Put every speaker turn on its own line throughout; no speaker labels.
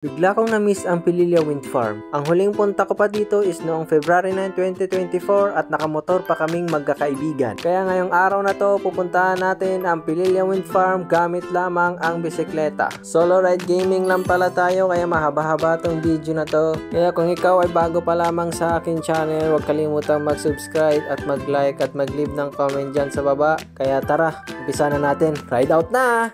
Bigla kong na-miss ang Pililla Wind Farm. Ang huling punta ko pa dito is noong February 9, 2024 at nakamotor pa kaming magkakaibigan. Kaya ngayong araw na to, pupuntahan natin ang Pililla Wind Farm gamit lamang ang bisikleta. Solo ride gaming lang pala tayo kaya mahaba-haba tong video na to. Kaya kung ikaw ay bago pa lamang sa akin channel, huwag kalimutang mag-subscribe at mag-like at mag-leave ng comment dyan sa baba. Kaya tara, umpisa na natin. Ride out na!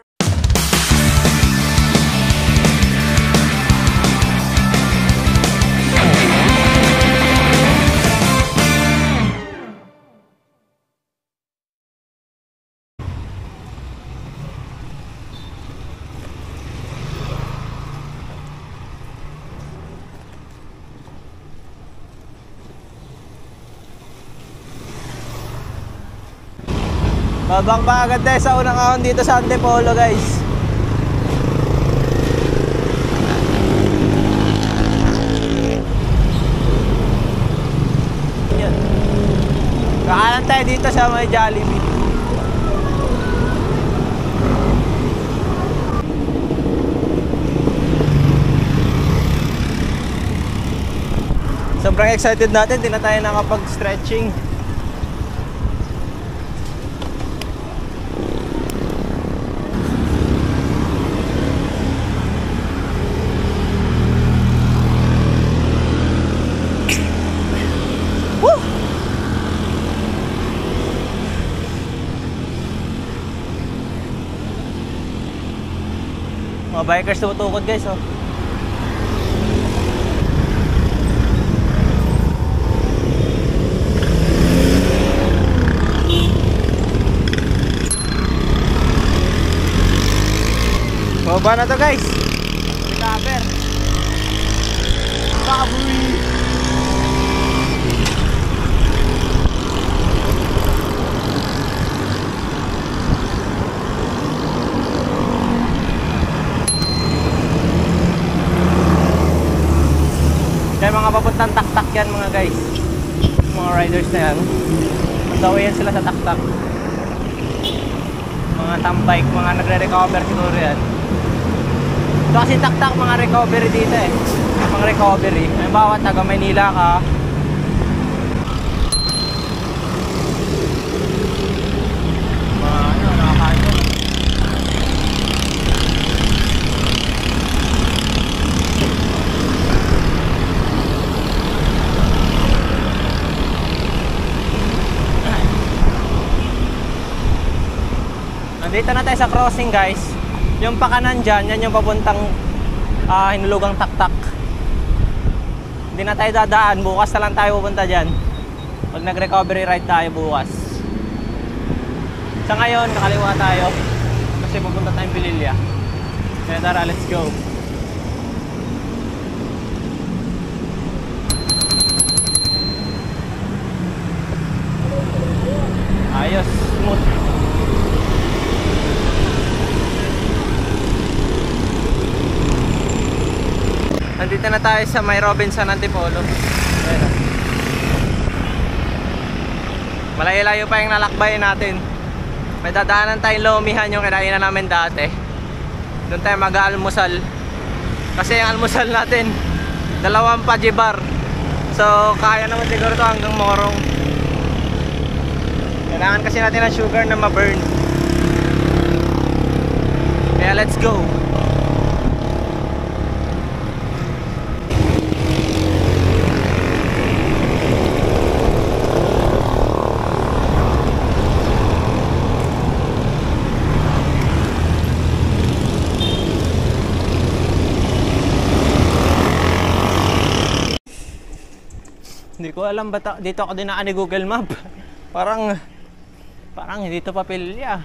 Babang pa agad tayo sa unang ahon dito sa Antipolo, guys. Yan. Kakanan tayo dito sa may Jollibee. Sobrang excited natin, di na tayo nakapag-stretching. Mga bikers tumutukod, guys, oh. Baba na to, guys. Recover. Recovery. Kaya mga papuntang taktak yan, mga guys. Mga riders na yan. Mandawa yan sila sa taktak. Mga tambike, mga nagre-recover siguro yan. Ito kasi taktak, mga recovery dito eh. Mga recovery. Halimbawa, taga Maynila ka. Mga ano, nakakaano. Dito na tayo sa crossing, guys. Yung pakanan dyan, yan yung papuntang hinulugang taktak. Hindi na tayo dadaan. Bukas na lang tayo pupunta dyan. Pag nag-recovery ride tayo bukas. Sa ngayon, nakaliwa tayo. Kasi pupunta tayong Pililla. Kaya tara, let's go. Ayos, smooth. Nandito na tayo sa may Robinson Antipolo. Ayan. Malayo-layo pa yung nalakbay natin. May dadaanan tayong Lomihan, yung kinainan namin dati. Doon tayo mag-aalmusal. Kasi yung almusal natin 2 pajibar. So kaya naman siguro to hanggang Morong. Kailangan kasi natin ng sugar na ma-burn. Kaya let's go. Hindi ko alam ba dito ako dinaan ni Google Map. Parang dito pa Pililla.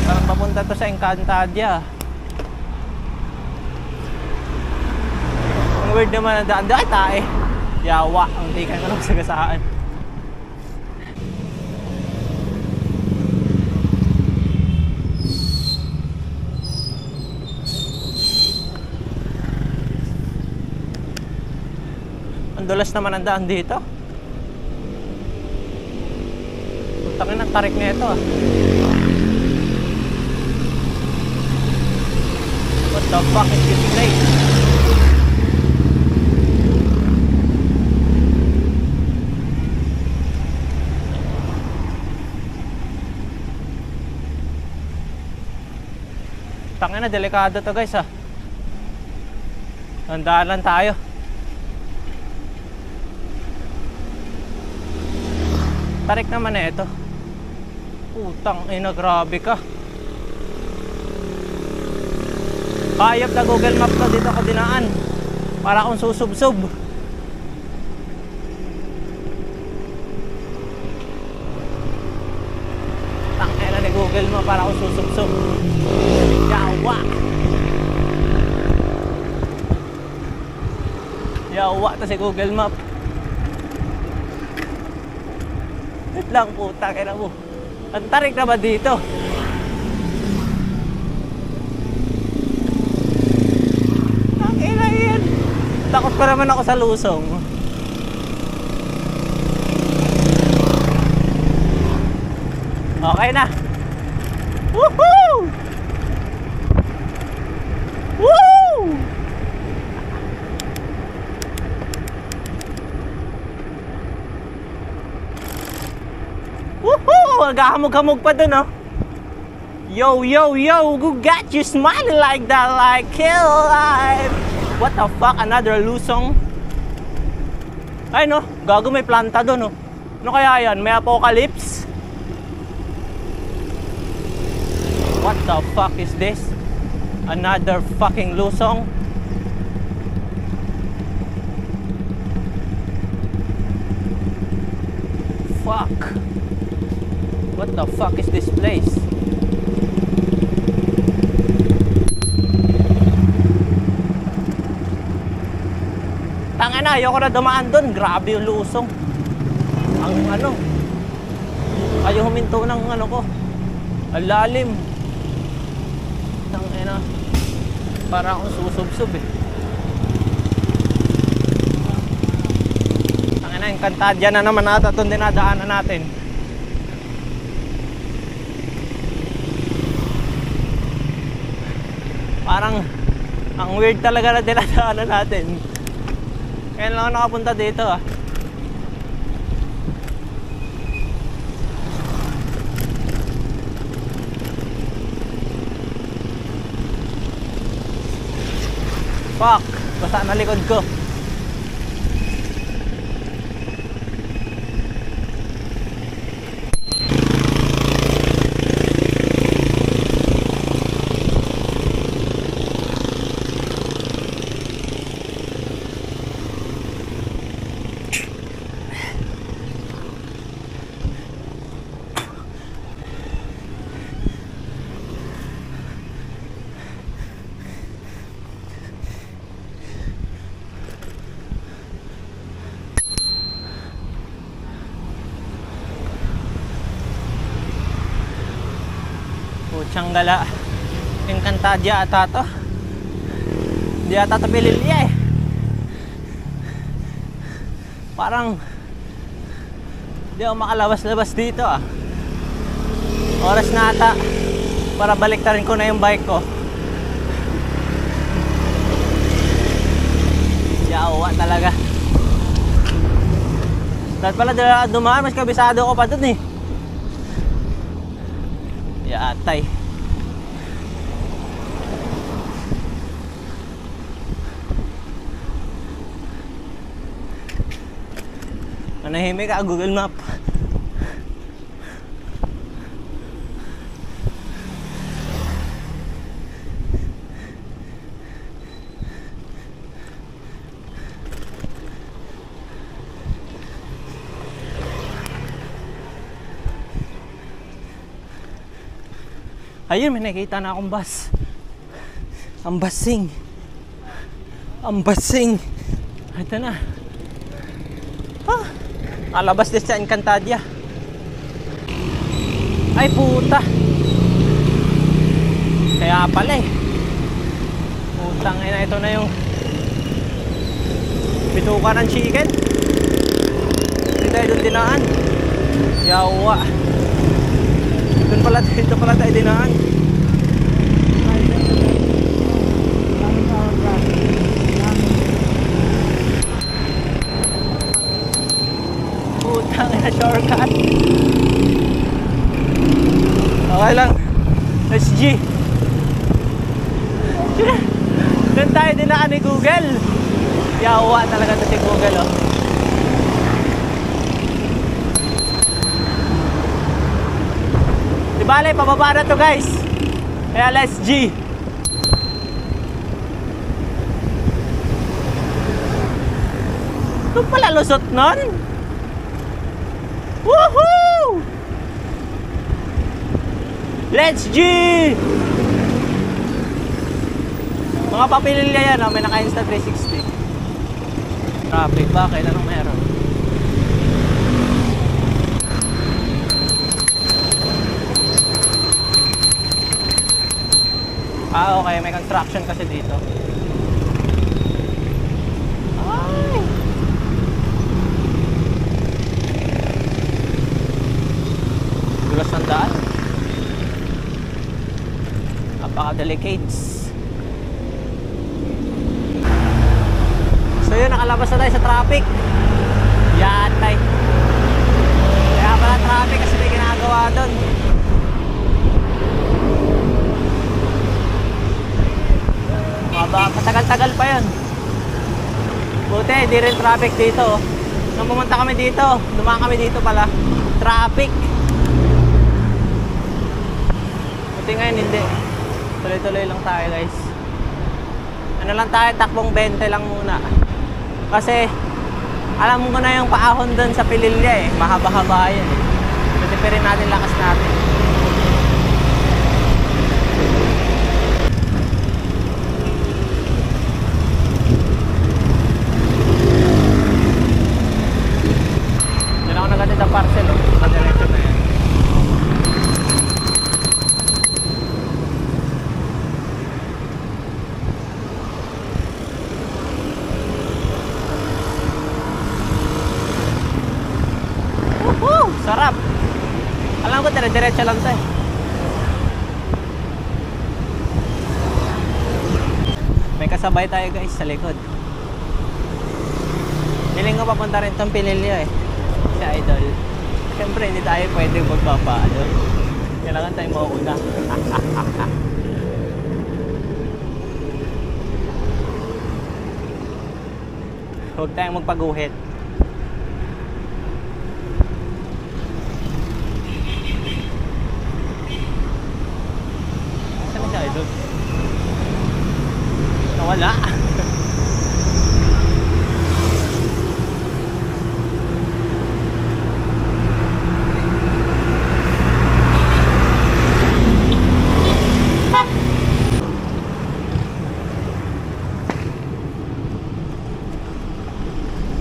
Parang papunta to sa Encantadia. Ang weird naman ang daan. Ay, tae. Yawa. Ang tikan ko lang sa gasaan. Ang dulas naman ang daan dito. Tangin ang tarik na ito, ah. the fuck is this place? Tangina, delikado to guys ah. Tandaan lang tayo. Tarik naman na ito. Putang ina, grabe ka. Hayop na Google Map to, dito ako dinaan. Para akong susubsob. Tangina ni Google Map, para akong susubsob. Yawa. Yawa to si Google Map. Wait lang, puta, kaya mo. Ang tarik na ba dito? Tangina yan. Takot pa naman ako sa lusong. Okay na. Woohoo! Woo! Woohoo! Naghahamog-hamog pa dun, oh. Yo, yo, yo! Who got you smiling like that? Like, kill life! What the fuck? Another lusong? Ay, no? Gago, may planta dun, oh. Ano kaya yan? May apocalypse? What the fuck is this? Another fucking lusong? Fuck. What the fuck is this place? Tangina, ayoko na dumaan doon. Grabe yung lusong. Ang ano, ayaw huminto ng ano ko. Ang lalim. Tangina, para akong susubsob eh. Tangina, Encantadia na naman ata itong dinadaanan natin. Parang ang weird talaga na dinadaanan natin. Kaya lang ako nakapunta dito ah. Fuck, basa na likod ko. Putsang-gala. Encantadia ata to. Hindi ata ito Pililya eh. Parang hindi ako makalabas-labas dito ah. Oras na ata para baliktarin ko na yung bike ko. Yawa talaga. Dahil pala dumaan, mas kabisado ko pa dun eh. Yatay. Manahimik ka, Google Map. Ayun, may nakita na akong bus. Ang basing. Ang basing. Ito na. Ah, alabas din sa Encantadia. Ay puta. Kaya pala eh. Putang ina, ito na yung bituka ng chicken. Hindi tayo doon dinaan. Yawa. Dito pala tayo dinaan. Doon tayo dinaan ni Google. Yawa talaga ito si Google, oh. Di bale, pababa na to guys. Kaya let's G. Ito pala lusot nun. Woohoo! Let's G! Mga papililya yan, oh. May naka-Insta 360. Traffic ba? Kailan nung meron? Ah, okay. May construction kasi dito. Ay! Dulas ng daan. Napaka-delicates. So yun, nakalabas na tayo sa traffic. Yatay. Kaya pala traffic kasi may ginagawa doon. Matagal-tagal pa yun. Buti, hindi rin traffic dito. Nung pumunta kami dito, dumaan kami dito pala, traffic. Buti ngayon hindi. Tuloy-tuloy lang tayo guys. Ano lang tayo, takbong 20 lang muna. Kasi alam ko na yung paahon doon sa Pililya eh. Mahaba-haba yan eh. Pwede rin natin lakas natin. Diyan ako nagatid ang parcel oh. Kadiretso na yan. Sarap. Alam ko dire-diretso lang 'to eh. May kasabay tayo guys sa likod. Piling ko papunta rin tong Pililya eh. Si Idol. Siyempre hindi tayo pwede magpapaano. Kailangan tayo mauna. Huwag tayong magpaguhit. Nawala.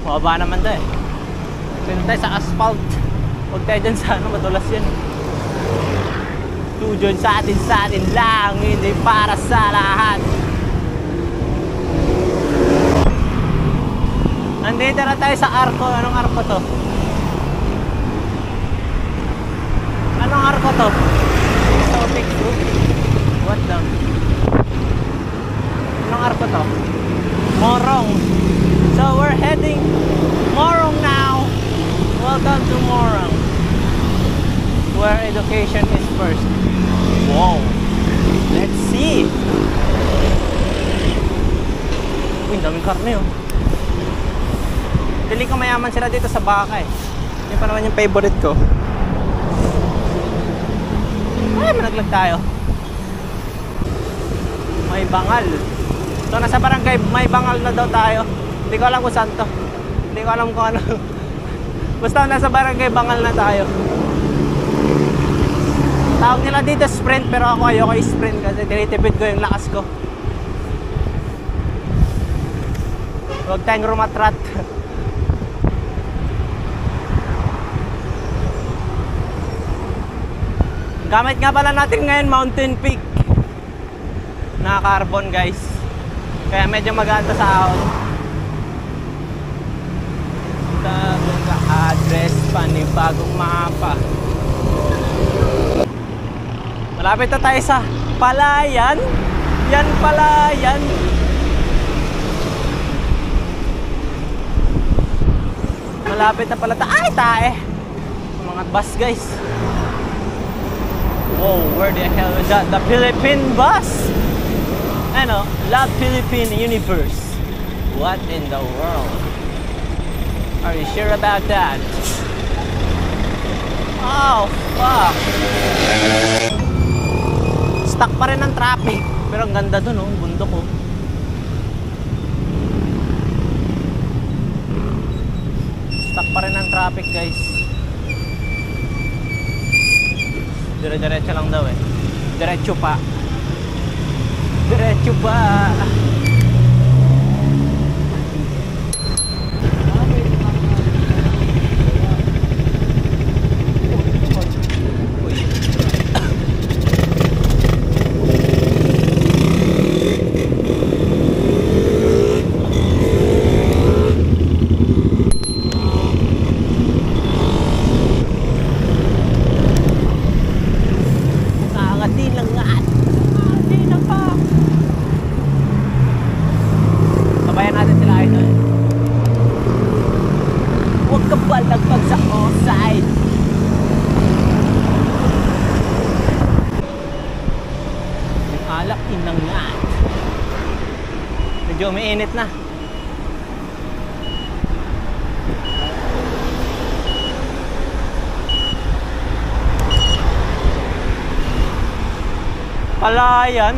Mababa naman to eh. Pwede tayo sa asphalt. Huwag tayo dyan sa ano, madulas yan. Tujon sa atin lang, hindi para sa lahat. Nandito na tayo sa arko. Anong arko to? Anong arko to? Topic group? What the? Anong arko to? Morong. So we're heading Morong now. Welcome to Morong, where education is first. Wow. Let's see. Uy, daming karne oh. Piling ko mayaman sila dito sa baka eh. Yun pa naman yung favorite ko. Ay, managlag tayo. May Bangal. So nasa barangay May Bangal na daw tayo. Hindi ko alam kung saan to. Hindi ko alam kung ano. Basta nasa barangay Bangal na tayo. Tawag nila dito sprint, pero ako ayoko i-sprint kasi tinitipid ko yung lakas ko. Huwag tayong rumatrat. Gamit nga pala natin ngayon Mountain Peak na carbon guys. Kaya medyo maganda sa ahon. Bagong ka-address, panibagong mapa. Malapit na tayo sa Palayan. Yan Palayan. Malapit na pala tayo. Ay, tae. Mga bus guys. Whoa, where the hell is that? The Philippine bus. Ano? Love Philippine Universe. What in the world? Are you sure about that? Oh, fuck. Stuck pa rin ang traffic. Pero ang ganda dun, oh, bundok, oh. Stuck pa rin ang traffic, guys. Dire-diretso lang daw, eh. Diretso pa. Diretso pa. Medyo umiinit na. Palayan.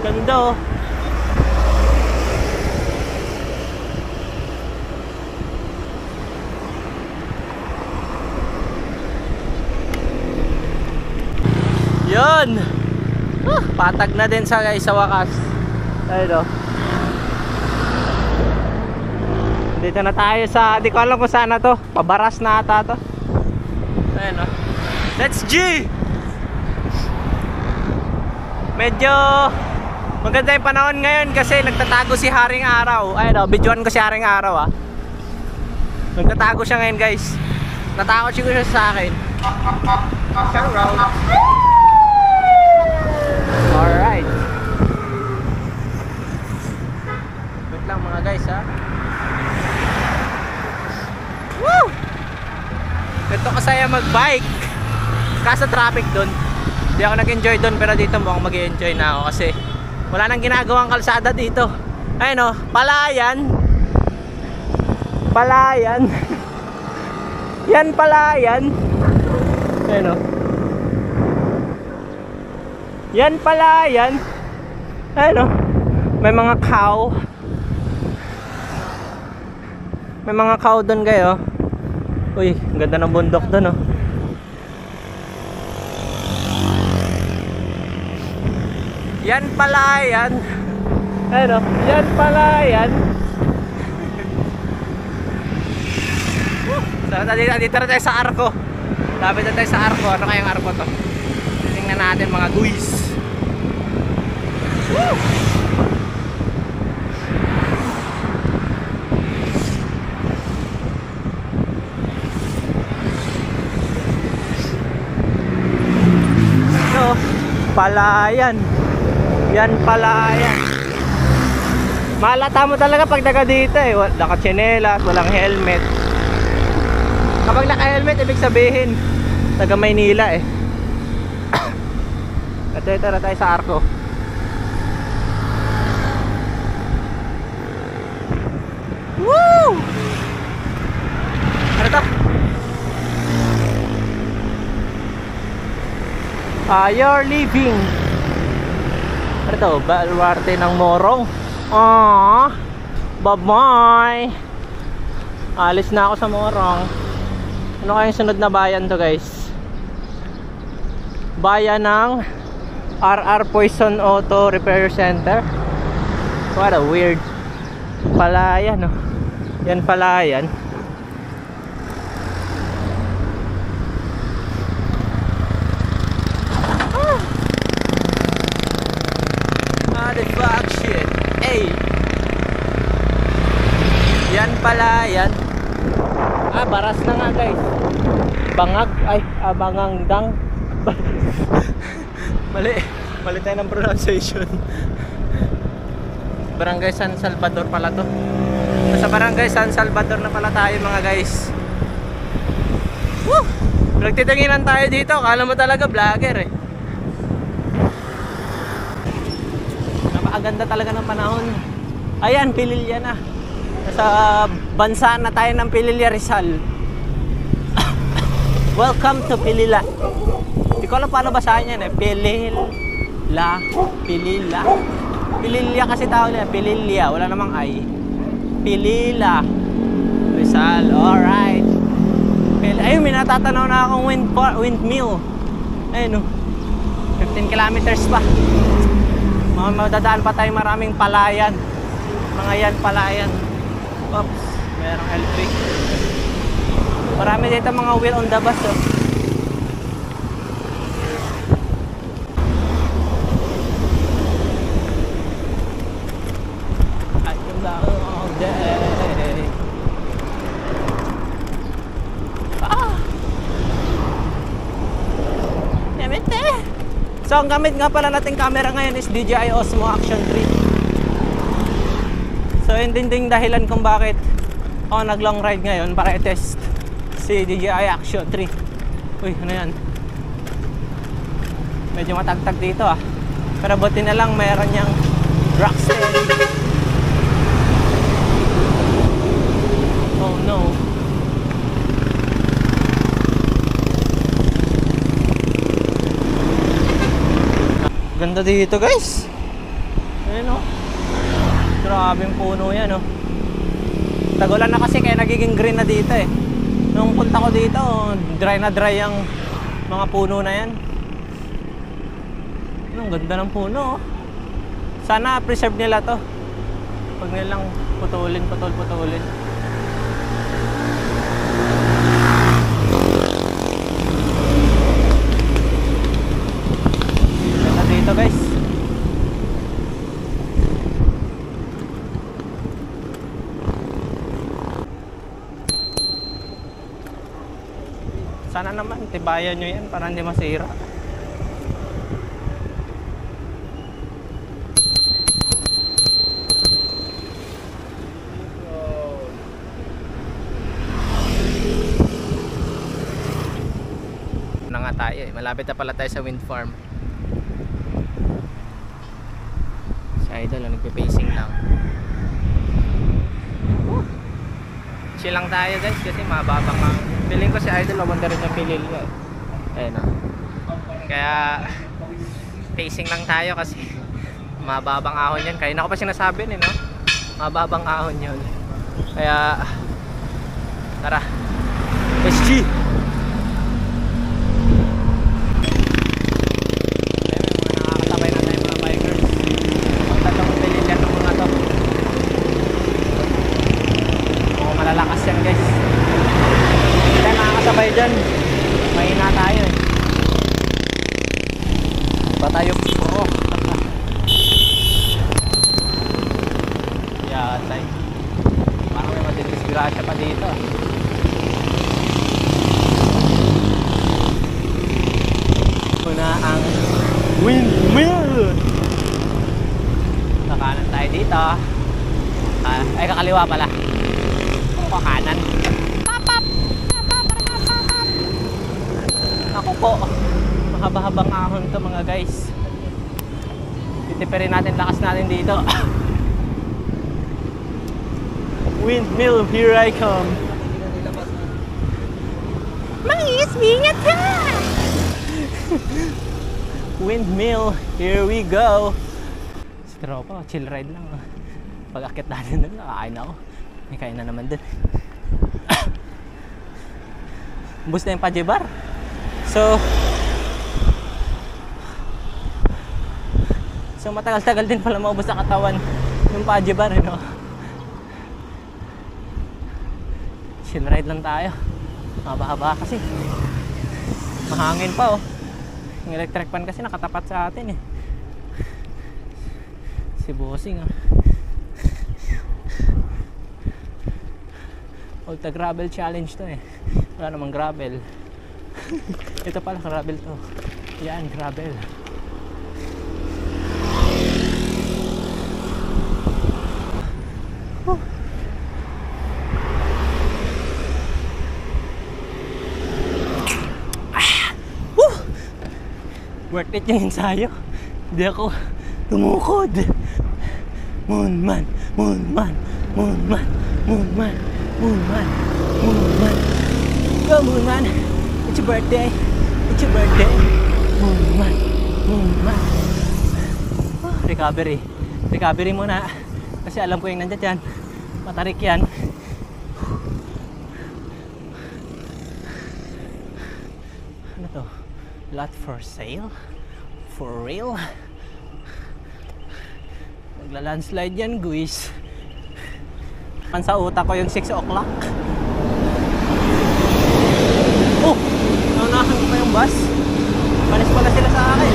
Ganda, oh. Yun. Patag na din sa guys sa wakas. Ayun, oh. Dito na tayo sa, di ko alam kung saan na to. Pabaras na ata to. Ayun, oh. Let's G! Medyo maganda yung panahon ngayon kasi nagtatago si Haring Araw. Ayun, oh, videoan ko si Haring Araw, ah. Nagtatago siya ngayon, guys. Natakot siya sa akin. Shout out. Alright. Wait lang mga guys, ha. Woo! Ito kasaya mag-bike. Kaso traffic dun. Hindi ako nag-enjoy dun, pero dito mukhang mag-enjoy na ako kasi wala nang ginagawang kalsada dito. Ayun, oh, Palayan. Palayan. Yan Palayan. Ayun, oh. Yan Palayan. Ayun, oh. May mga cow. May mga cow dun kayo. Uy, ang ganda ng bundok dun, oh. Yan Palayan. Ayun, oh. Yan Palayan. So, dito na tayo sa Arco. Lapit na tayo sa Arco. Ano kayang Arco to? Tingnan natin mga guys. Woo! So, Palayan. Yan Palayan. Malata mo talaga pag taga dito, eh. Naka-tsinelas, walang helmet. Kapag naka-helmet, ibig sabihin taga Maynila, eh. At ito na tayo sa Arco. Woo! Ano to? You're leaving. Ano to? Baluarte ng Morong. Aww. Bye-bye. Alis na ako sa Morong. Ano kayong sunod na bayan to, guys? Bayan ng RR Poison Auto Repair Center. What a weird Palayan, no? Yan Palayan. What the fuck shit. Hey. Yan Palayan. Ah, baras na nga, guys. Bangag, ay, Bangangdang. Mali tayo ng pronunciation. Barangay San Salvador pala to. Sa Barangay San Salvador na pala tayo, mga guys. Woo! Nagtitinginan tayo dito. Kala mo talaga vlogger, eh. napakaganda talaga ng panahon. Ayan, Pililya na. Nasa bansa na tayo ng Pililya, Rizal. Welcome to Pilila. Hindi ko alam paano basahin yan eh. Pilila. Pililya kasi tawag nila. Pililya. Wala namang ay. Pilila. Rizal. Alright. Ayun, may natatanaw na akong windmill. Ayun o. 15 kilometers pa. Madadaan pa tayo maraming palayan. Mga yan palayan. Oops. Merong L3. Marami dito mga wheel on the bus oh. I can love all day. Yamete. So ang gamit nga pala nating camera ngayon is DJI Osmo Action 3. So yun din dahilan kung bakit ako nag-long ride ngayon para i-test si DJI Action 3. Uy, ano yan? Medyo matagtag dito ah. Pero buti na lang mayroon niyang rock steady. Oh no. Ganda dito guys. Ayun oh. Grabing puno yan oh. Tagulan na kasi kaya nagiging green na dito eh. Nung punta ko dito, dry na dry ang mga puno na yan. Ang ganda ng puno. Sana preserve nila to. Huwag nilang putulin. Ganda dito guys. Sana naman tibayan nyo yan para hindi masira. Na nga tayo eh. Malapit na pala tayo sa wind farm. Si Idol nagpe-pacing lang. Chill lang tayo guys kasi mababang ang feeling ko si Idol lumanda rin yung Pililya eh. Ayun o. Kaya pacing lang tayo kasi mababang ahon yan. Kaya na ko pa sinasabi no? Mababang ahon yun. Kaya tara, SG! Ayun, mga nakakasabay na tayo mga bikers. Magtatong Pililya ng mga to. Mukhang malalakas yan guys. Sabay dyan, mahina tayo eh. Ba tayo pro? Yatay. Parang may matidisgrasya pa dito. Una ang windmill. Kakanan tayo dito. Ay kakaliwa pala. Kakanan. Ako po, mahaba-habang ahon to mga guys. Titipirin natin lakas natin dito. Windmill, here I come. Mangis, ingat ka! Windmill, here we go. Si tropa, chill ride lang. Pag akit natin dun, nakakain ako. May kain na naman dun. Bus na yung pajibar. So matagal-tagal din pala maubos sa katawan yung pajibar, no? Chill ride lang tayo. Mahaba-haba kasi. Mahangin pa, oh. Yung electric fan kasi nakatapat sa atin, eh. Si Bossing, ah. Ultra gravel challenge to, eh. Wala namang gravel. Ito pala gravel to. Yan, gravel. Worth it yung ensayo. Hindi ako tumukod. Moonman, Moonman, Moonman, Moonman, Moonman, Moonman. Go Moonman! It's your birthday! It's your birthday! Moonman, Moonman. Recovery. Recovery muna. Kasi alam ko yung nandyan dyan. Matarik yan. Ano to? Lot for sale? For real? Nagla-landslide yan, guys. Sa utak ko yung 6 o'clock. Oh! Naunahan ko pa yung bus. Panis pala sila sa akin.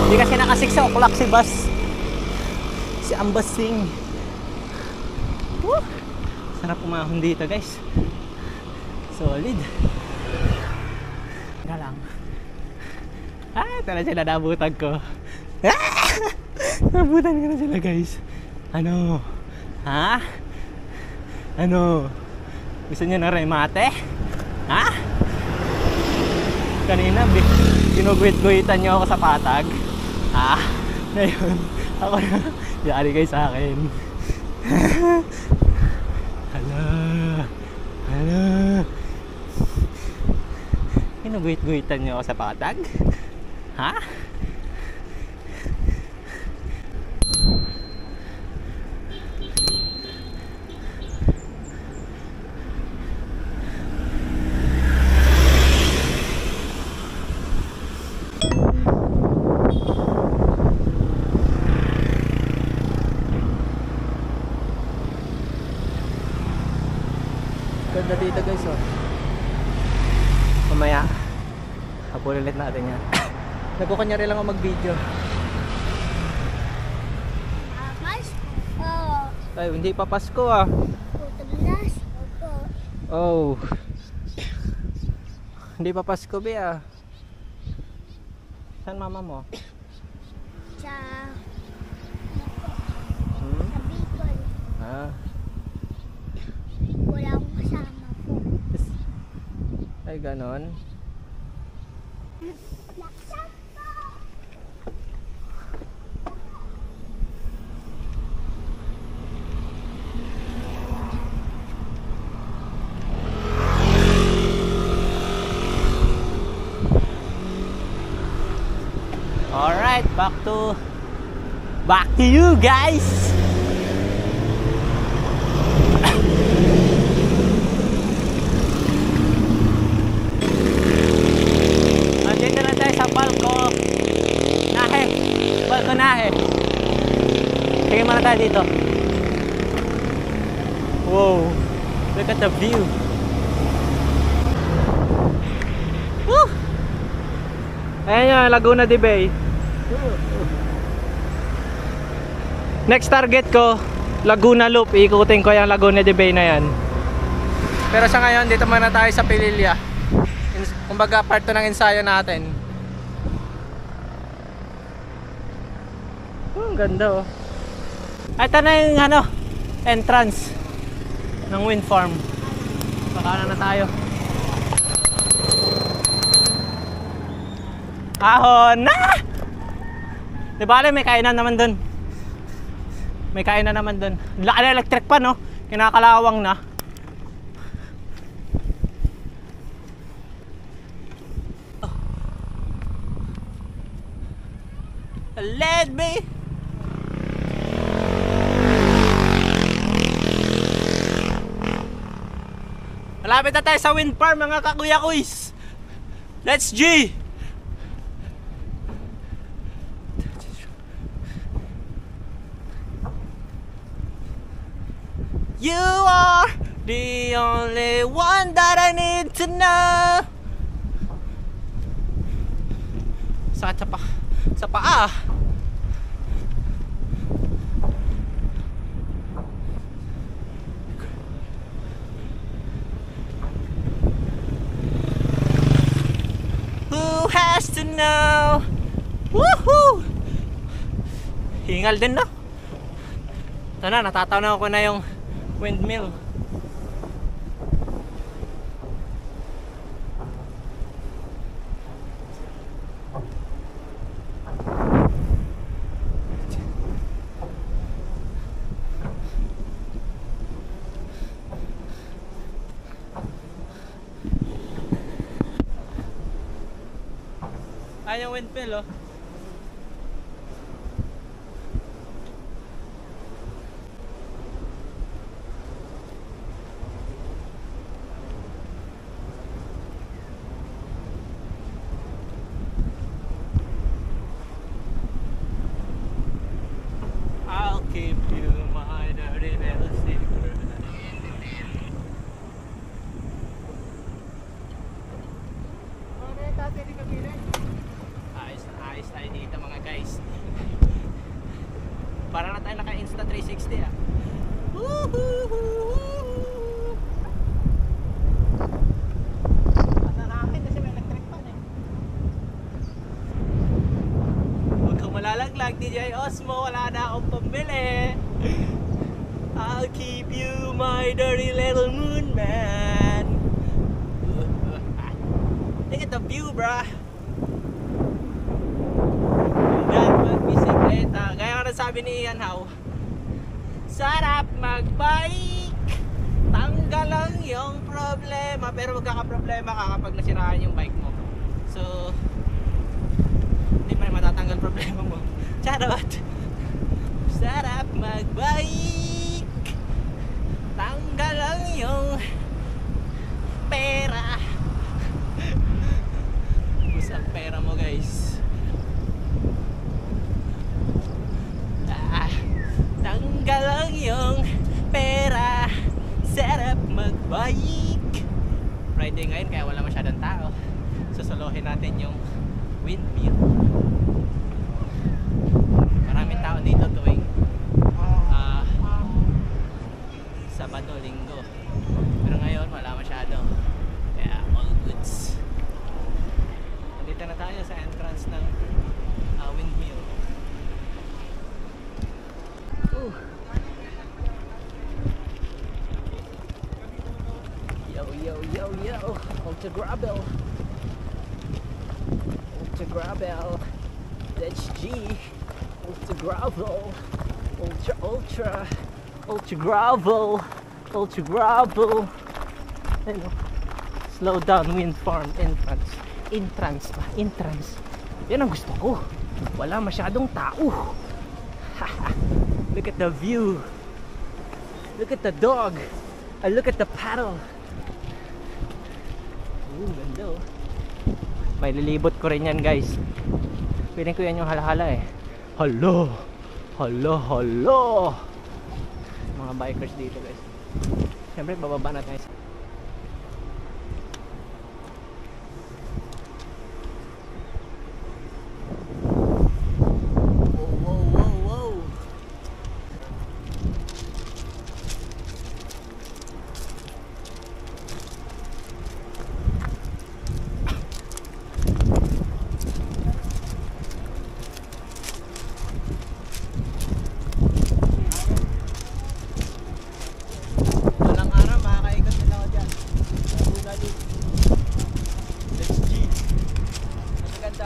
Hindi kasi naka 6 o'clock si bus. Si Ambasing. Woo! Sarap umahon dito, guys. Solid. Teka lang. Ito na sila, nabutan ko. Nabutan ko na sila, guys. Ano? Ha? Ano? Gusto niyo na remate? Ha? Kanina, ginugwit-gwitan niyo ako sa patag. Ha? Ngayon, ako na. Yari kayo sa akin. Hala. Hala. Ginugwit-gwitan niyo ako sa patag? Ha? Ganda dito, guys, oh. Mamaya habulin ulit natin yan. Nagkukunyari lang ako mag-video. Ay, hindi pa Pasko, ah. Oh. Hindi pa Pasko, be, ah. Saan mama mo?
Sa Bicol.
Ah.
Wala akong kasama po.
Ay, ganon. Alright, back to you guys. Andito na tayo sa Balconaje. Tingin muna tayo dito. Wow, look at the view. Woo! Ayan yung Laguna de Bay. Next target ko, Laguna Loop. Ikutin ko yung Laguna de Bay na yan. Pero sa ngayon, dito muna tayo sa Pililla. Kumbaga part 2 ng ensayo natin. Ang ganda, oh. Ito na yung entrance ng wind farm. Baka na tayo. Ahon na! Di ba may kainan naman dun? May kainan naman dun. Laki na electric pa, no? Kinakalawang na. Oh. Let me! Malapit na tayo sa wind farm, mga kakuya-kuys. Let's G! You are the only one that I need to know. Sakit sa paa. Who has to know? Woohoo! Hingal din, no? Ito na, natatanaw ko na yung windmill. Ayan yung windmill, oh. I'll keep you my dirty little secret. Ayos tayo dito mga guys. Parang na tayo naka Insta 360 ah. Masarapin kasi may electric fan eh. Huwag kang malalaglag DJ Osmo, wala na akong pambili. I'll keep you my dirty little moon man. Look at the view brah. Yan, magbisikleta. Gaya nga sabi ni Ian Howe, sarap magbike, tanggal lang yung problema. Pero magkakaproblema ka kapag nasiraan yung bike mo. So, hindi pa rin matatanggal problema mo. Charot! Sarap magbike, tanggal lang yung pera. Bus ang pera mo guys. Tanggal lang yung pera. Sarap magbike. Friday ngayon kaya wala masyadong tao. Susuluhin natin yung windmill. Maraming tao dito tuwing Sabado, Linggo. Pero ngayon wala masyado. Kaya all goods. Nandito na tayo sa entrance ng windmill. Yo, Ultra Gravel. Ultra Gravel. That's G. Ultra Gravel. Ultra Gravel. Ultra Gravel. Ano? Slow down wind farm entrance. Entrance. Yan ang gusto ko. Wala masyadong tao. Look at the view. Look at the dog. And look at the paddle. Ganda oh. May lilibot ko rin yan guys. Piling ko yan yung halahala eh. Hala. Mga bikers dito guys. Siyempre bababa na tayo.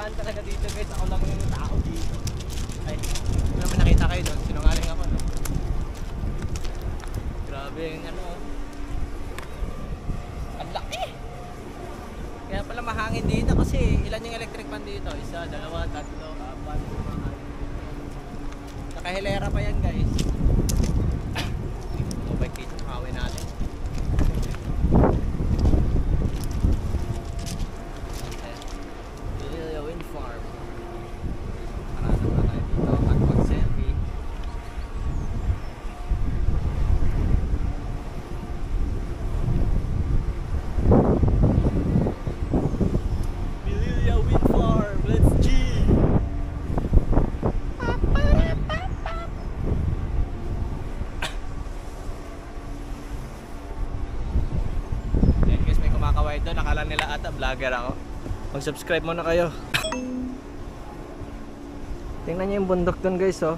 Talaga dito guys, ako lang yung tao dito. Ay, hindi naman nakita kayo doon, sinungaling ako no? Grabe yung ano. Ang laki! Kaya pala mahangin dito kasi ilan yung electric fan dito? 1, 2, 3, 4, 5. Nakahilera pa yan guys. Mobile dito, makawin natin. Doon nakala nila ata vlogger ako. Mag-subscribe muna kayo. Tingnan niyo yung bundok doon guys oh.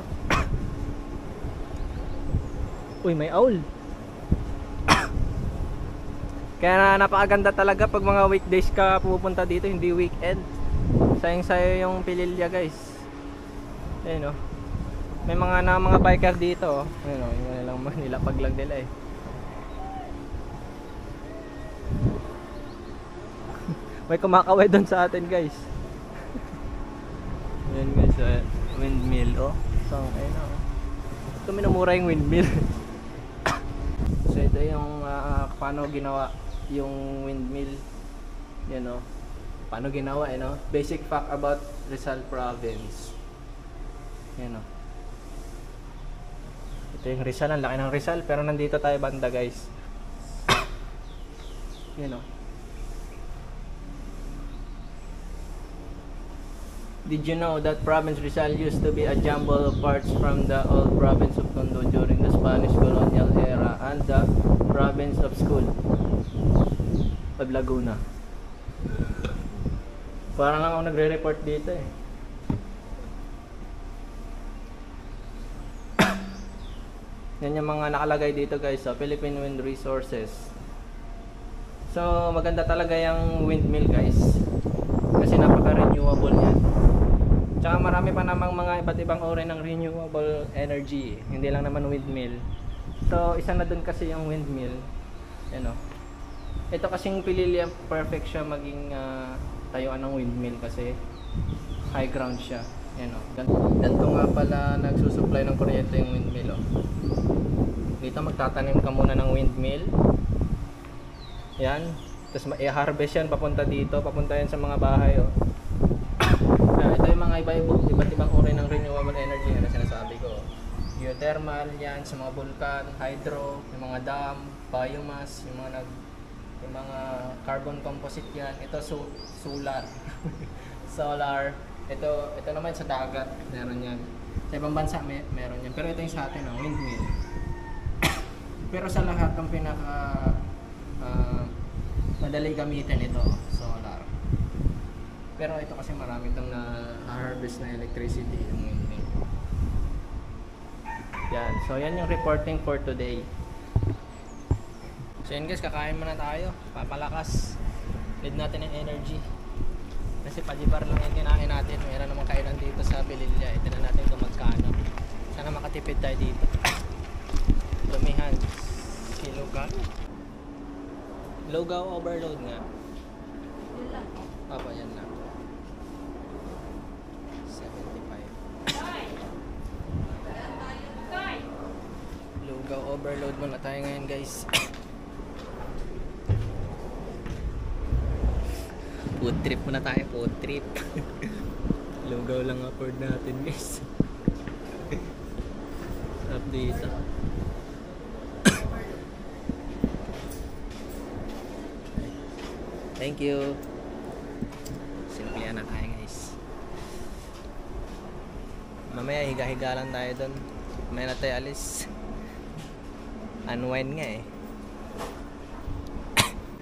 Uy, may owl. Kaya napakaganda talaga pag mga weekdays ka pupunta dito, hindi weekend. Sayang-sayo yung Pililya guys. Ayun oh. May mga biker dito oh. Ayun oh, yung lang nilapag lang nila eh. May kumakaway doon sa atin guys. Ayan guys, windmill. Oh, saan kayo na? Ito minumura yung windmill. So ito yung paano ginawa yung windmill. Yan o. Paano ginawa, no? Basic fact about Rizal Province. Yan o. Ito yung Rizal, ang laki ng Rizal, pero nandito tayo banda guys. Yan o. Did you know that province Rizal used to be a jumble of parts from the old province of Tondo during the Spanish colonial era and the province of School of Laguna? Parang lang ako nagre-report dito eh. Yan yung mga nakalagay dito guys sa Philippine Wind Resources. So maganda talaga yung windmill guys. Kasi napaka-renewable yan. Tsaka marami pa namang mga iba't ibang uri ng renewable energy. Hindi lang naman windmill. So isa na dun kasi yung windmill. Yan o. Ito kasing Pililya, perfect siya maging tayuan ng windmill kasi high ground siya. Yan o. Ganito nga pala nagsusupply ng kuryente yung windmill o. Dito magtatanim ka muna ng windmill. Yan. Tapos i-harvest yan papunta dito. Papunta yan sa mga bahay o. Ito yung mga iba't ibang uri ng renewable energy na sinasabi ko. Geothermal yan sa mga vulkan, hydro, yung mga dam, biomass, yung mga carbon composite yan. Ito solar. Solar. Ito naman sa dagat, meron yan. Sa ibang bansa meron yan. Pero ito yung sa atin, windmill. Pero sa lahat ng pinaka madali gamitin ito, solar. Pero ito kasi marami itong na-harvest na electricity yung windmill. Yan. So yan yung reporting for today. So yan guys, kakain muna tayo. Papalakas. Need natin ng energy. Kasi pajibar lang yung kinain natin. Meron namang kainan dito sa Pililya. Ito na natin kung magkano. Sana makatipid tayo dito. Lumihan. Silugan. Lugaw overload nga. Papa, yan lang. 75. Lugaw overload muna tayo ngayon guys. Food trip muna tayo, food trip. Lugaw lang afford natin guys. Sarap dito. Thank you. Simplihan na tayo guys. Mamaya higa-higa lang tayo doon. Mamaya na tayo alis. Unwind nga eh.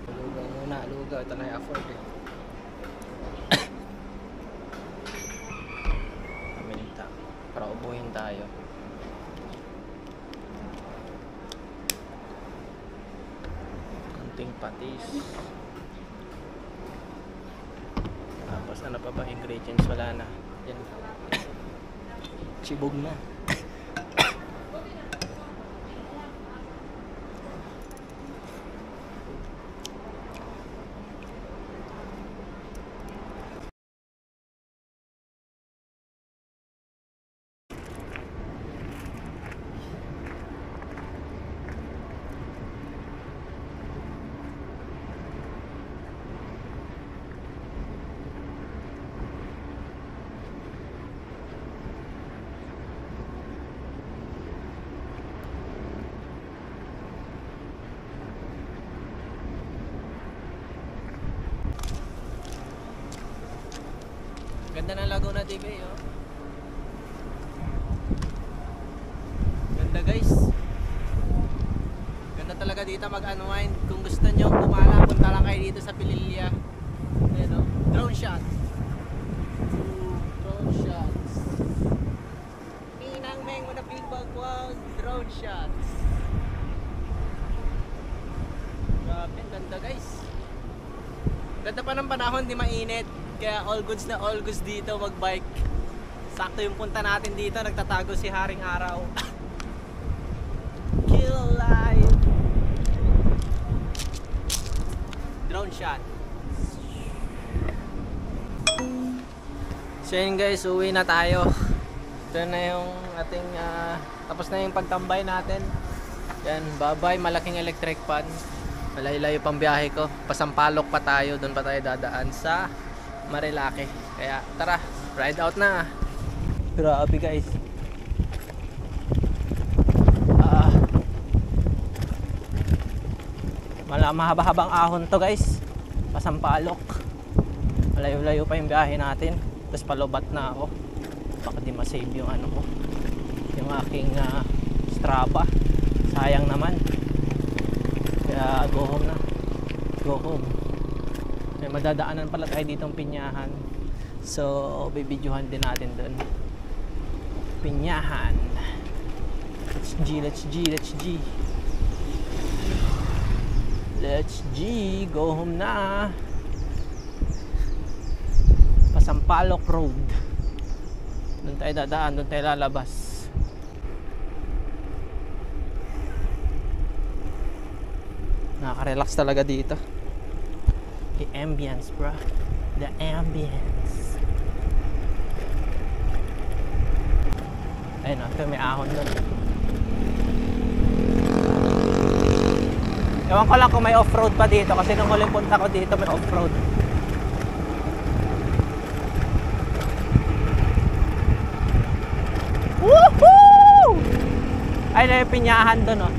Lugaw muna, lugaw. Ito na i-afford eh. Paminta. Para ubuhin tayo. Konting patis. Tapos ano pa ba ingredients? Wala na. Yan. Sibog na. Ganda ng Laguna TV, oh. Ganda guys. Ganda talaga dito mag-unwind. Kung gusto nyo pumala, punta lang kayo dito sa Pililya. Ayan, oh. Drone shots. Drone shots. Minang meng muna pingbagwag. Drone shots. Grabe, ganda guys. Ganda pa ng panahon, di mainit. Kaya all goods na all goods dito magbike. Sakto yung punta natin dito, nagtatago si Haring Araw. Kill live. Drone shot. So yun guys, uwi na tayo. Ito na yung ating tapos na yung pagtambay natin. Yan, bye-bye, malaking electric pan. Malayo-layo pang biyahe ko. Pasampalok pa tayo, doon pa tayo dadaan sa Marilake. Kaya tara, ride out na. Grabe guys. Mahaba-habang ahon to guys. Pasampalok. Malayo-layo pa yung biyahe natin. Tapos palubat na ako. Baka di masave yung ano ko, yung aking Strava. Sayang naman. Kaya go home na. Go home. May madadaanan pala tayo ditong Pinyahan. So bibidyohan din natin doon. Pinyahan. Let's G, let's G, let's G. Let's G, go home na. Pasampalok Road. Doon tayo dadaan, doon tayo lalabas. Nakaka-relax talaga dito. The ambience, bro. The ambience. Ayun o, ito may ahon doon. Ewan ko lang kung may off-road pa dito kasi nung huling punta ko dito may off-road. Woohoo! Ay, na yung Pinyahan doon, oh.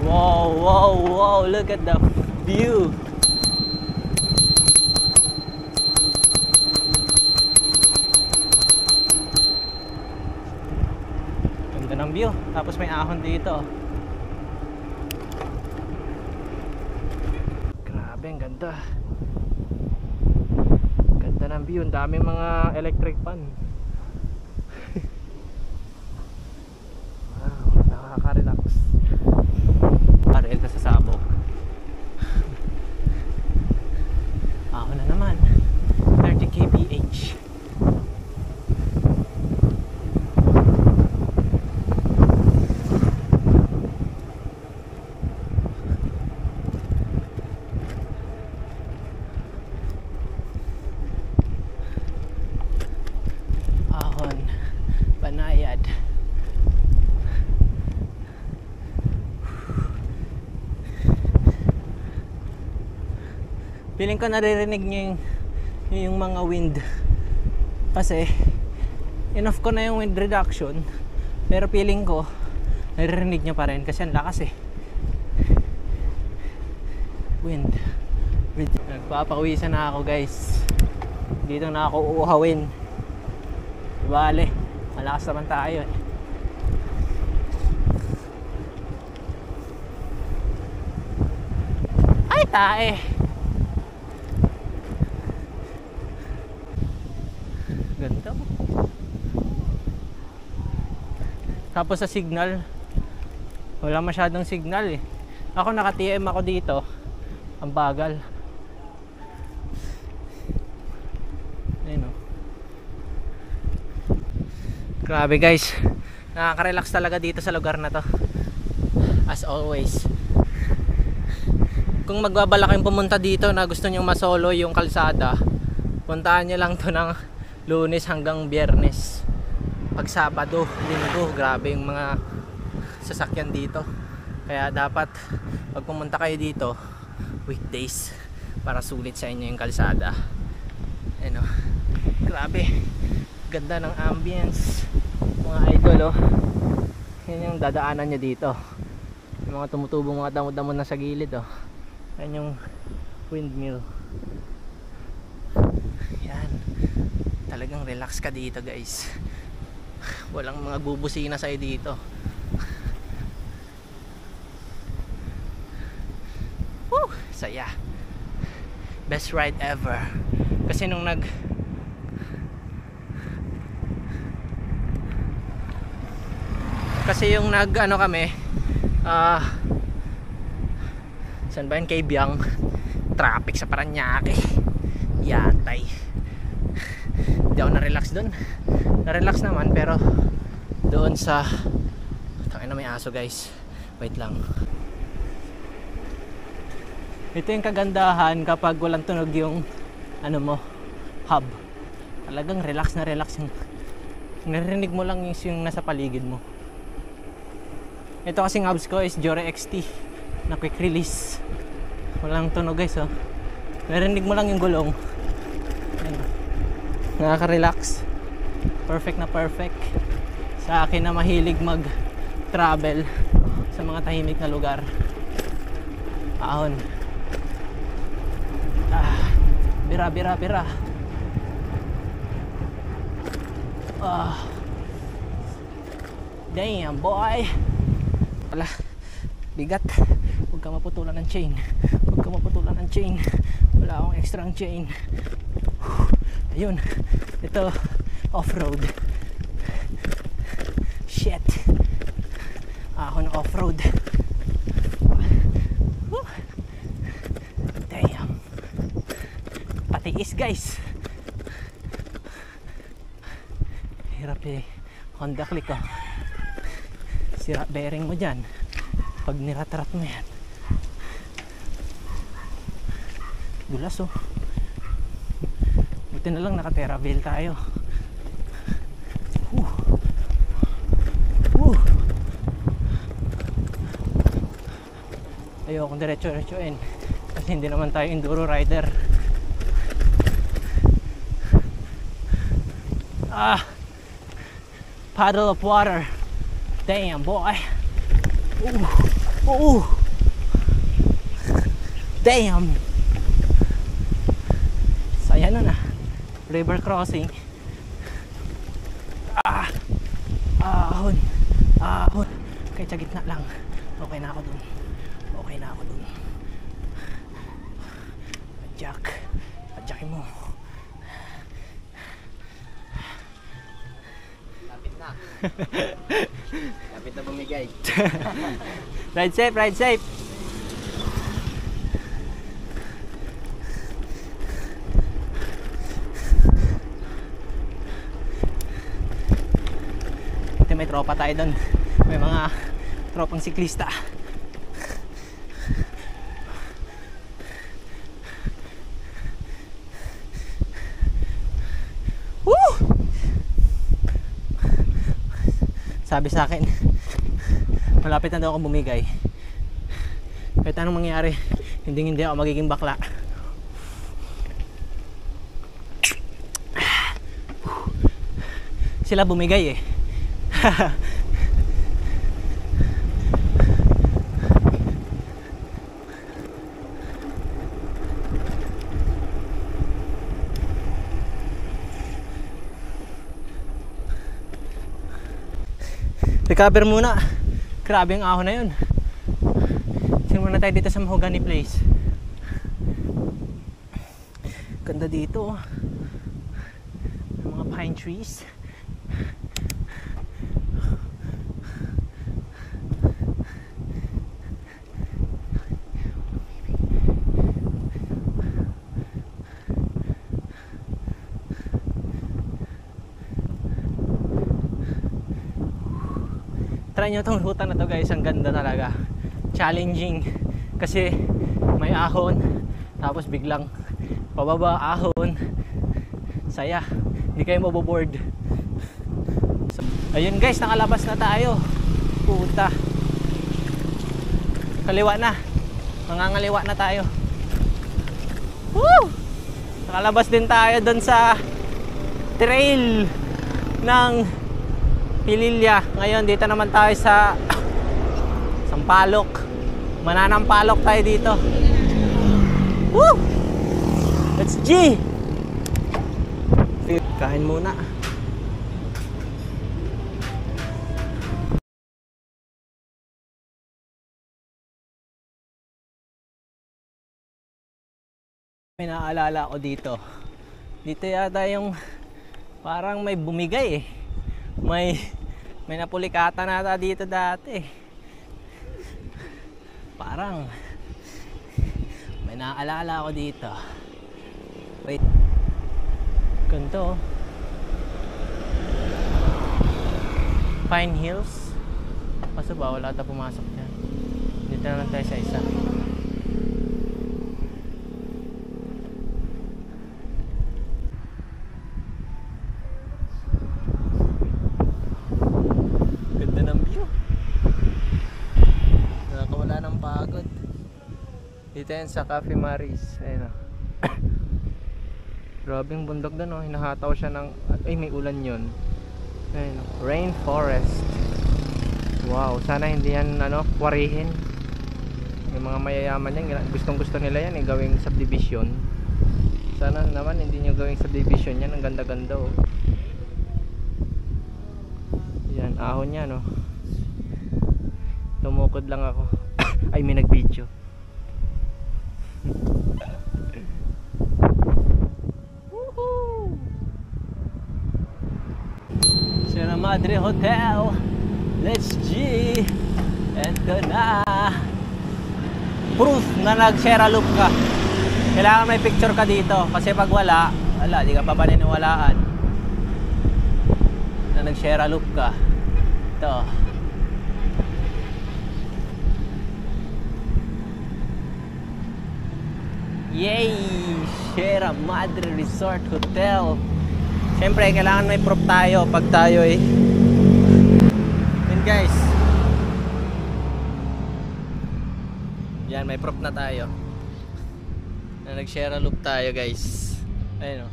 Wow, wow, wow. Look at the view. Ganda ng view. Tapos may ahon dito. Grabe, ang ganda. Ganda ng view. Ang daming mga electric pan. Nakaka-relax. Parel ka sa sabog. Ako na naman 30 kph. Ahon Banayad. Feeling ko naririnig nyo yung mga wind kasi enough ko na yung wind reduction, pero feeling ko naririnig nyo pa rin kasi ang lakas eh. Wind. Nagpapawisan na ako guys. Dito na ako uuhawin. Bale, malakas naman tayo eh. Ay tae. Ganda. Tapos sa signal, wala masyadong signal eh. Ako naka-TM ako dito. Ang bagal. Ayun oh. Grabe guys. Nakaka-relax talaga dito sa lugar na to. As always. Kung magbabala kayong pumunta dito na gusto nyong masolo yung kalsada, puntahan nyo lang to ng Lunes hanggang Biyernes. Pag Sabado, Linggo, grabe yung mga sasakyan dito. Kaya dapat pag pumunta kayo dito weekdays para sulit sa inyo yung kalsada. Ano, grabe. Ganda ng ambience, mga idol oh. Yan yung dadaanan nyo dito. Yung mga tumutubong mga damo-damo na sa gilid oh. Yan yung windmill. Yan. Talagang relax ka dito guys. Walang mga bubusina sa'yo dito. Woo! Saya. Best ride ever. Kasi nung ano kami saan ba yun? Kay Biang. Traffic sa Paranaque. Yatay. Hindi ako na-relax doon. Na-relax naman pero doon sa tangina may aso guys. Wait lang. Ito yung kagandahan kapag walang tunog yung ano mo, hub. Talagang relax na relax yung narinig mo lang yung nasa paligid mo. Ito kasing hubs ko is Jore XT na quick release. Walang tunog guys, oh. Narinig mo lang yung gulong. Ayan. Nakaka-relax. Perfect na perfect sa akin na mahilig mag-travel sa mga tahimik na lugar. Ahon. Bira. Damn boy. Wala. Bigat. Huwag ka maputulan ng chain. Wala akong extra chain. Ayun. Ito. Off-road. Shit. Ako ng off-road. Damn. Patiis guys. Hirap eh. Honda Click oh. Sira bearing mo dyan pag niratrat mo yan. Dulas oh. Buti na lang naka-Terravel tayo. Ayokong diretso-diretsoin kasi hindi naman tayo enduro rider. Puddle of water. Damn boy. Damn. Saya na river crossing. Ahon. Kahit sa gitna lang. Okay na ako dun. Adjackin mo.
Lapit na bumigay.
Ride safe. Ito may tropa tayo doon. May mga tropang siklista. Sabi sa akin, malapit na daw ako bumigay. Kahit anong mangyari, hindi ako magiging bakla. Sila bumigay eh. Recover muna. Grabe ang ahon na yun. Tingnan muna tayo dito sa Mahogany Place. Ganda dito. May mga pine trees. Try nyo itong ruta na to guys, ang ganda talaga. Challenging kasi may ahon, tapos biglang pababa, ahon. Saya, hindi kayo maboboard. So, ayun guys, nakalabas na tayo. Puta. Kaliwa na. Mangangaliwa na tayo. Woo! Nakalabas din tayo doon sa trail ng Pililya. Ngayon dito naman tayo sa Sampaloc. Mananampalok tayo dito. Woo! Let's G! Kain muna. May naalala ko dito. Dito yata yung parang may bumigay eh. May napulikata nata dito dati. Parang may naalala ako dito. Wait. Ganito. Pine Hills. Kaso ba wala ata pumasok dyan. Dito na lang tayo sa isa. Dito yan sa Cafe Maris. Ayun o. Grabing bundok doon oh. Hinahataw siya ng... Ay, may ulan yun. Ayun o. Rainforest. Wow, sana hindi yan kwarihin. Yung mga mayayaman yan, gustong gusto nila yan gawing subdivision. Sana naman hindi nyo gawing subdivision yan. Ang ganda-ganda oh. Yan, ahon yan oh. Tumukod lang ako. Ay, may nag-video. Sierra Madre Hotel. Let's G. Eto na. Proof na nag-Sierra Loop ka. Kailangan may picture ka dito. Kasi pag wala, di ka pa paniniwalaan na nag-Sierra Loop ka. Ito. Yay! Sierra Madre Resort Hotel. Siyempre, kailangan may proof tayo pag tayo Yan guys. Yan, may proof na tayo. Na nag-Sierra Loop tayo guys. Ayun o.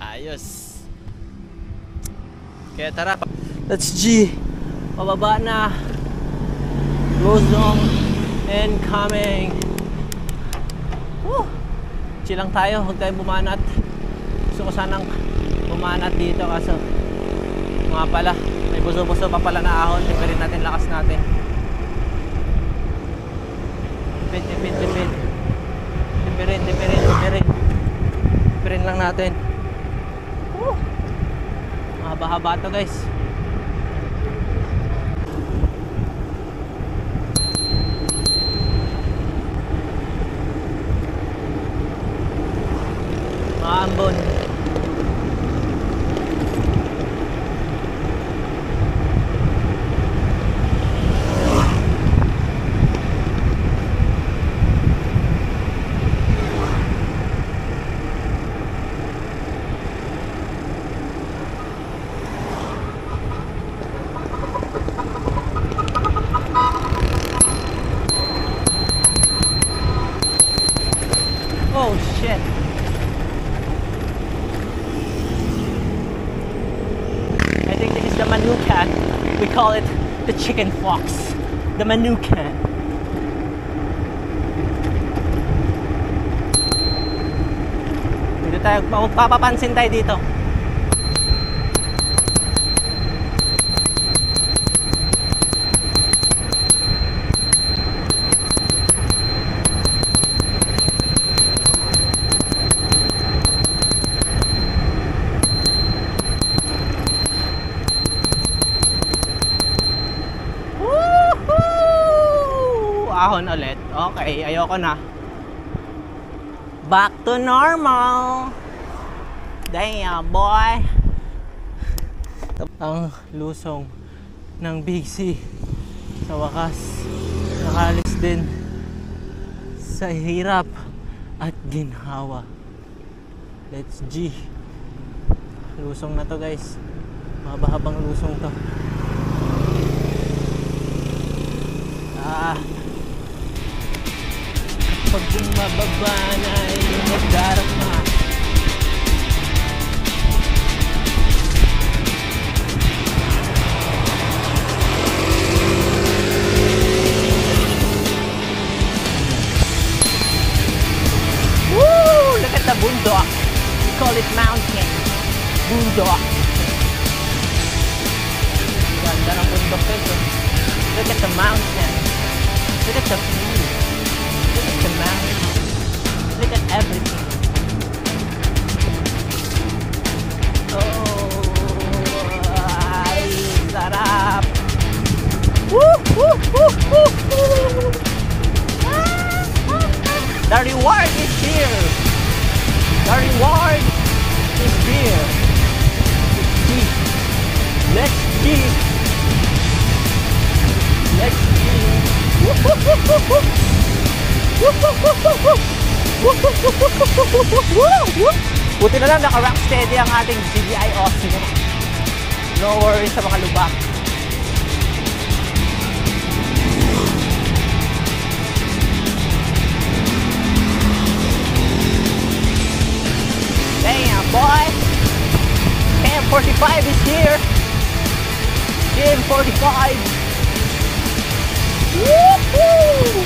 Ayos. Kaya tara. Let's G. Pababa na. Luzon incoming. Chill lang tayo, huwag tayong bumanat. Gusto ko sanang bumanat dito kaso mga pala, may buso-buso pa pala na ahon. Tipirin natin lakas natin. Tipid. Tipirin lang natin. Mahaba-haba to guys. Ambon. Oh shit. The Manukan, we call it the chicken fox. The Manukan. Dito tayo, magpapapansin tayo dito. Ahon ulit. Okay, ayoko na. Back to normal. Damn, boy. Ang lusong ng Big C sa wakas nakalis din sa hirap at ginhawa. Let's G. Lusong na to guys. Mahaba-habang lusong to. Pag bumababa na yung magdarama. Woo! Look at the bundok. We call it mountain. Bundok. Ganda ng bundok ito. Look at the mountain. Look at the view. Look at the mountain. Look at everything. Oh, ay, sarap. Woo, woo, woo, woo, woo. The reward is here. The reward is here. Let's eat. Let's eat. Buti na lang naka-rock steady ang ating GDI Osmo. No worries sa mga lubak. KM45 is here. KM45. Woohoo!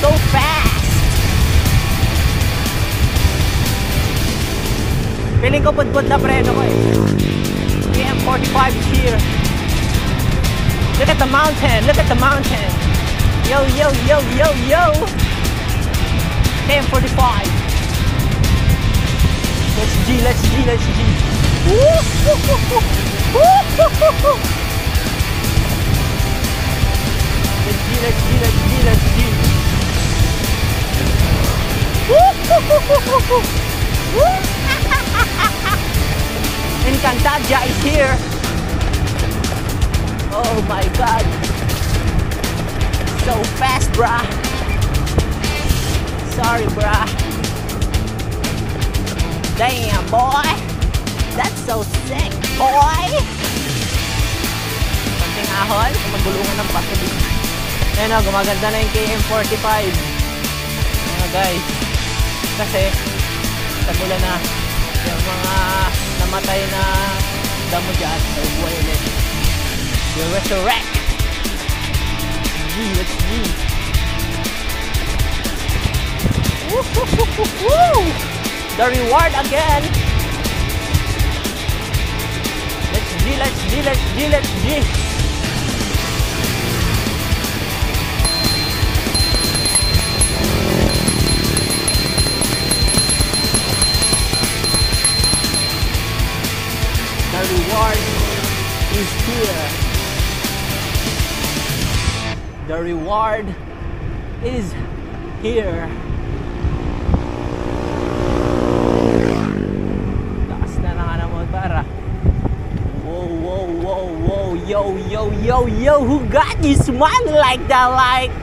So fast. Feeling ko pudpud na preno ko eh. KM45 is here. Look at the mountain. Look at the mountain. Yo, yo, yo, yo, yo. KM45. Let's G, let's G, let's G. Woo-hoo-hoo-hoo. Woo-hoo-hoo-hoo. Let's G, let's G, let's G, let's G. Woo-hoo-hoo-hoo-hoo. Woo. Encantadia is here. Oh my God. So fast, brah. Sorry, brah. Damn, boy. That's so sick, boy. Konting ahon, magulungan ng pato dito. Ayan o, gumaganda na yung KM45. Mga guys. Kasi, tagulan na yung mga namatay na damo dyan. So, buhay ulit. We'll resurrect. Let's see. Woo-hoo-hoo-hoo-hoo! The reward again. Let's G, let's G, let's G, let's G. The reward is here. The reward is here. Lakas na ng anamon para. Whoa, whoa, whoa, whoa. Yo, yo, yo, yo. Who got you smiling like that? Like,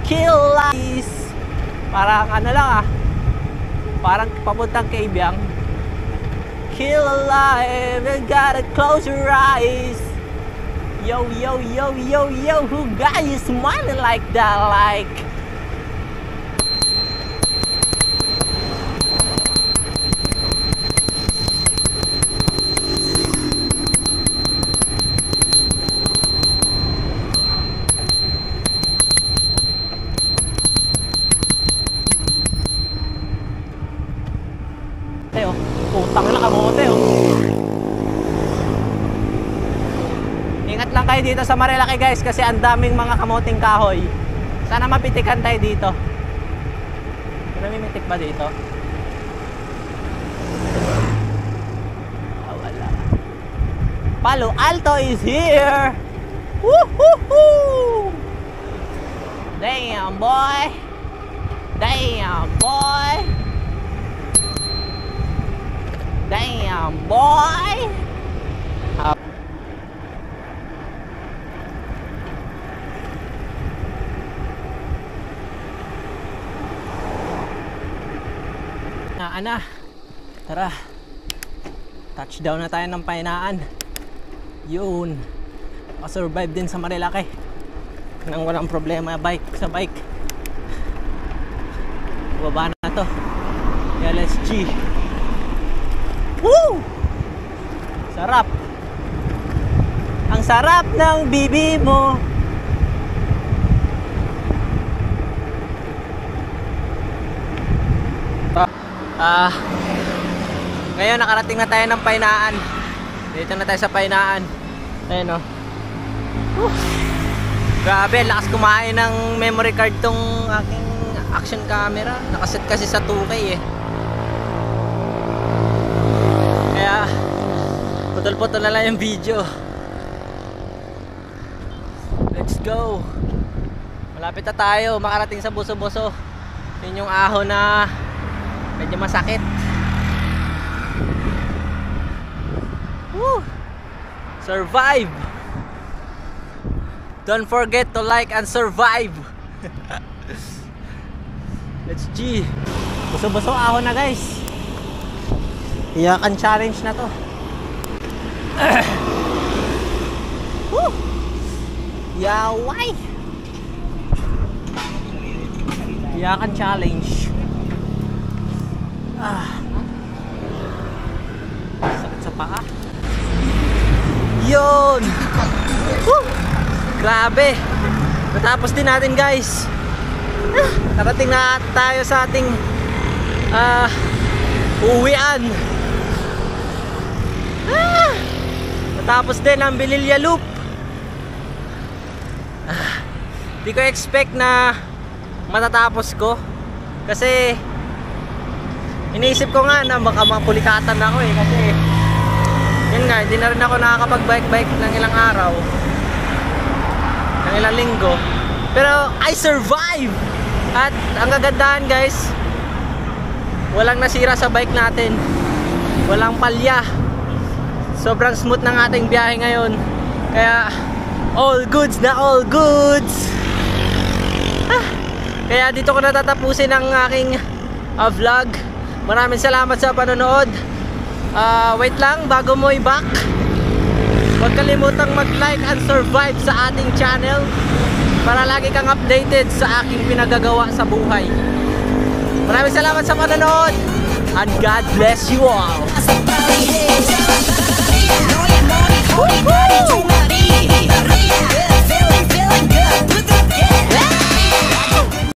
kill lies. Parang ano lang ah. Parang papuntang Kabyang. Kill alive. You gotta close your eyes. Yo, yo, yo, yo, yo, who got you smiling like that? Like, Teo, putang na kamote oh. Ingat lang kayo dito sa Marilaki guys kasi ang daming mga kamoting kahoy. Sana mapitikan tayo dito. Namimitik ba dito? Ah, wala. Palo Alto is here! Woohoo! Damn boy! Damn boy! Damn boy! Ana, tara, touchdown na tayo ng Painaan. Yun, makasurvive din sa Marilaki nang walang problema sa bike. Baba na to. Yeah, let's G. Woo! Sarap. Ang sarap ng bibi mo. Ngayon nakarating na tayo ng Painaan. Dito na tayo sa Painaan. Ayun o. Grabe, lakas kumain ng memory card tong aking action camera. Nakaset kasi sa 2K eh. Kaya putol-putol na lang yung video. Let's go. Malapit na tayo makarating sa Buso-Buso. Yun yung ahon na medyo masakit. Woo! Survive! Don't forget to like and survive! Let's G! Buso-buso ahon na guys! Iyakan challenge na to! Woo! Yaway! Iyakan challenge! Sakit sa paa. Grabe. Natapos din natin guys. Narating na tayo sa ating uwian. Natapos din ang Bililya Loop. Di ko expect na matatapos ko. Kasi iniisip ko nga na baka mapulikatan ako eh. Kasi yun nga, hindi na rin ako nakakapag-bike-bike ng ilang araw, ng ilang linggo. Pero I survive! At ang kagandahan guys, walang nasira sa bike natin, walang palya. Sobrang smooth ng ating biyahe ngayon. Kaya all goods na all goods. Kaya dito ko natatapusin ang aking vlog. Maraming salamat sa panonood. Wait lang, bago mo i-back, huwag kalimutang mag-like and survive sa ating channel para lagi kang updated sa aking pinagagawa sa buhay. Maraming salamat sa panonood and God bless you all.